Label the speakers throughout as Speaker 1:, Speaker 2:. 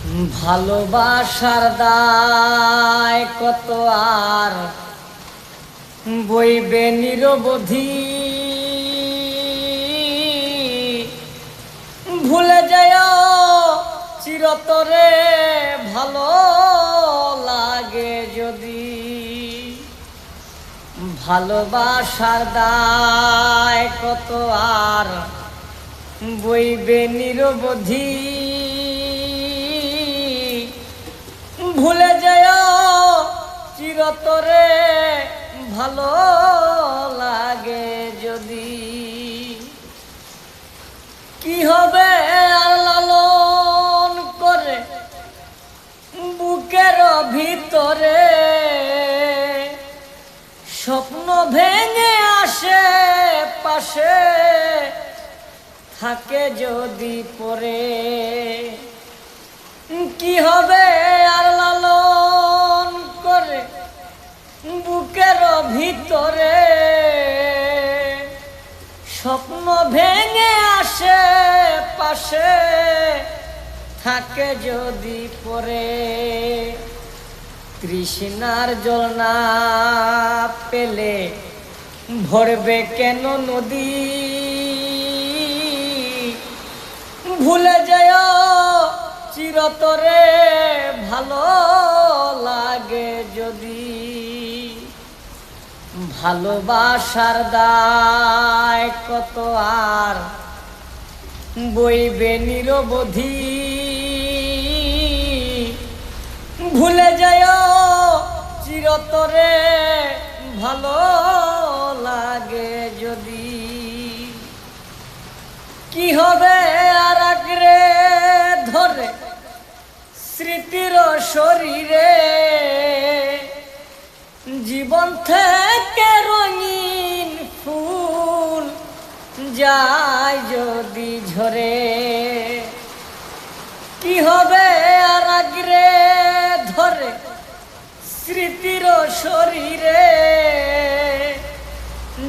Speaker 1: ভালোবাসার দায় কত আর বইবে নিরবধি, ভুলে যায় চিরতরে ভালো লাগে যদি। ভালোবাসার দায় কত আর বইবে নিরবধি, ভুলে যায় চিরতরে ভালো লাগে যদি। কি হবে আর লালন করে বুকের ভিতরে, স্বপ্ন ভেঙে আসে পাশে থাকে যদি পরে। কি হবে আর লালন করে বুকের ভিতরে, স্বপ্ন ভেঙে আসে পাশে থাকে যদি পরে। তৃষ্ণার জল না পেলে ভরবে কেন নদী, ভুলে যায় চিরতরে ভালো লাগে যদি। ভালোবাসার দায় কত আর বইবে নিরবধি, ভুলে যায় চিরতরে ভালো লাগে যদি। কি হবে আর আঁকড়ে ধরে স্মৃতির শরীরে, জীবন থেকে রঙিন ফুল যায় যদি ঝরে। কি হবে আর আঁকড়ে ধরে স্মৃতির শরীরে,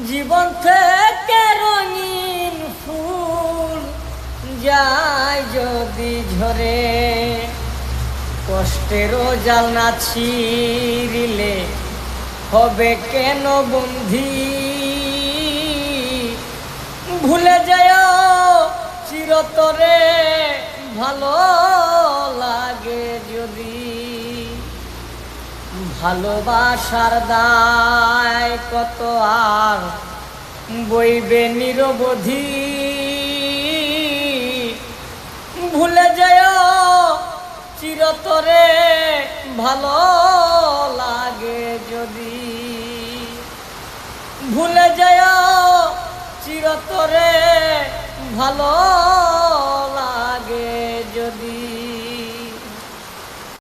Speaker 1: জীবন থেকে রঙিন ফুল যায় যদি ঝরে। কষ্টেরও জাল না ছিঁড়িলে হবে কেন বন্ধি, ভুলে যায় চিরতরে ভালো লাগে যদি। ভালোবাসার দায় কত আর বইবে নিরবধি, ভুলে যায় চিরতরে ভালো লাগে যদি। ভুলে যায় চিরতরে ভালো